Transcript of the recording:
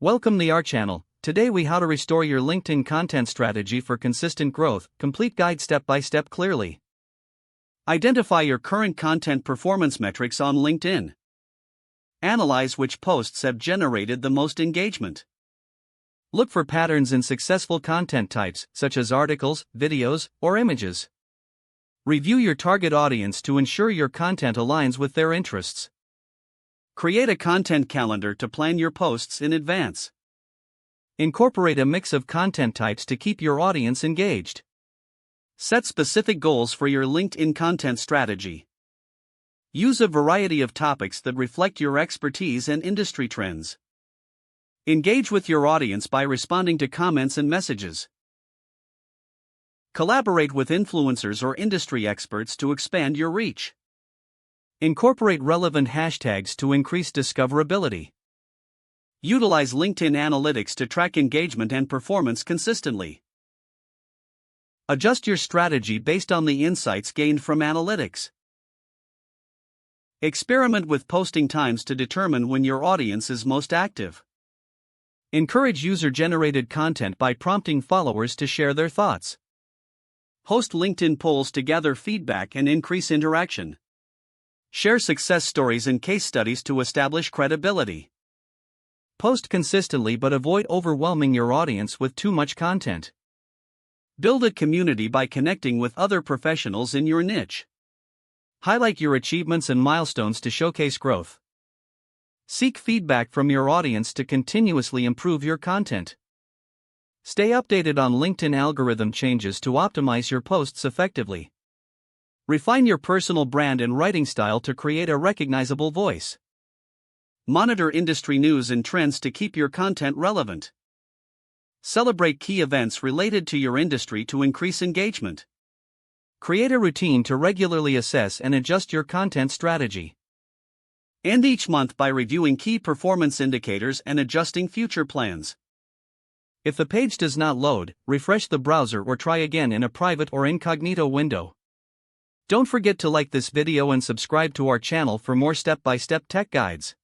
Welcome to our channel. Today we how to restore your LinkedIn content strategy for consistent growth, complete guide step by step clearly. Identify your current content performance metrics on LinkedIn. Analyze which posts have generated the most engagement. Look for patterns in successful content types, such as articles, videos, or images. Review your target audience to ensure your content aligns with their interests. Create a content calendar to plan your posts in advance. Incorporate a mix of content types to keep your audience engaged. Set specific goals for your LinkedIn content strategy. Use a variety of topics that reflect your expertise and industry trends. Engage with your audience by responding to comments and messages. Collaborate with influencers or industry experts to expand your reach. Incorporate relevant hashtags to increase discoverability. Utilize LinkedIn Analytics to track engagement and performance consistently. Adjust your strategy based on the insights gained from analytics. Experiment with posting times to determine when your audience is most active. Encourage user-generated content by prompting followers to share their thoughts. Host LinkedIn polls to gather feedback and increase interaction. Share success stories and case studies to establish credibility. Post consistently but avoid overwhelming your audience with too much content. Build a community by connecting with other professionals in your niche. Highlight your achievements and milestones to showcase growth. Seek feedback from your audience to continuously improve your content. Stay updated on LinkedIn algorithm changes to optimize your posts effectively. Refine your personal brand and writing style to create a recognizable voice. Monitor industry news and trends to keep your content relevant. Celebrate key events related to your industry to increase engagement. Create a routine to regularly assess and adjust your content strategy. End each month by reviewing key performance indicators and adjusting future plans. If the page does not load, refresh the browser or try again in a private or incognito window. Don't forget to like this video and subscribe to our channel for more step-by-step tech guides.